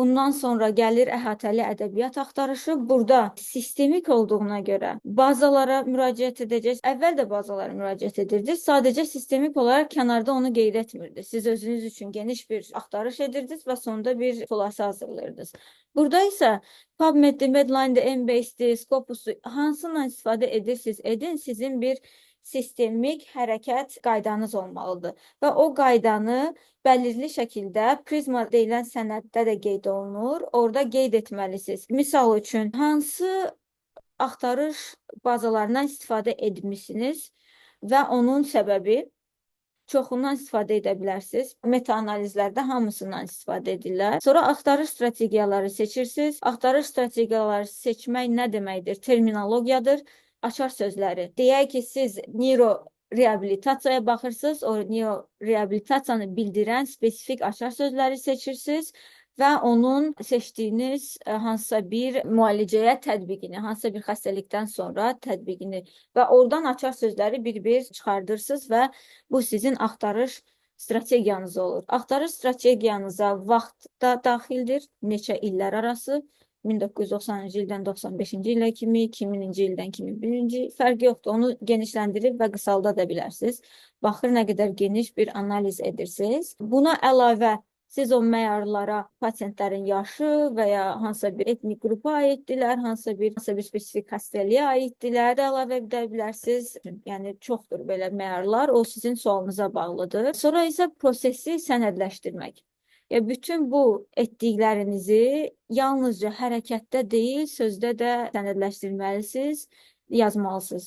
Bundan sonra gəlir əhatəli ədəbiyyat axtarışı. Burada sistemik olduğuna görə bazalara müraciət edəcəksiniz. Əvvəl də bazalara müraciət edirdiniz. Sadəcə sistemik olaraq kənarda onu qeyd etmirdiniz. Siz özünüz üçün geniş bir axtarış edirdiniz və sonda bir xülasə hazırlayırdınız. Burada isə PubMed, Medline'də, Embase-dir, Scopus'u hansından istifadə edirsiniz, edin, sizin bir sistemik hərəkət qaydanız olmalıdır. Və o qaydanı bəlirli şəkildə Prizma deyilən sənəddə də qeyd olunur. Orada qeyd etməlisiniz. Misal üçün, hansı axtarış bazalarından istifadə etmişsiniz və onun səbəbi çoxundan istifadə edə bilərsiniz. Meta-analizlərdə hamısından istifadə edirlər. Sonra axtarış strategiyaları seçirsiniz. Axtarış strategiyaları seçmək nə deməkdir? Terminologiyadır, açar sözləri. Deyək ki, siz neyroreabilitasiyaya baxırsınız, o neyroreabilitasiyanı bildirən spesifik açar sözləri seçirsiniz və onun seçdiyiniz hansısa bir müalicəyə tətbiqini, hansısa bir xəstəlikdən sonra tətbiqini və oradan açar sözləri bir-bir çıxardırsınız və bu sizin axtarış strategiyanız olur. Axtarış strategiyanıza vaxt da daxildir, neçə illər arası, 1990-cı ildən 95-ci ilə kimi, 2000-ci ildən 2001-ci fərqi yoxdur. Onu genişləndirib və qısalda da bilərsiniz. Baxır nə qədər geniş bir analiz edirsiniz. Buna əlavə siz o məyarlara pasientlərin yaşı və ya hansısa bir etnik qrupa aiddirlər, hansısa bir spesifik xəstəliyə aiddirlər də əlavə edə bilərsiniz. Yəni çoxdur belə məyarlar, o sizin sualınıza bağlıdır. Sonra isə prosesi sənədləşdirmək. Bütün bu etdiklərinizi yalnızca hərəkətdə deyil, sözdə də sənədləşdirməlisiniz, yazmalısınız.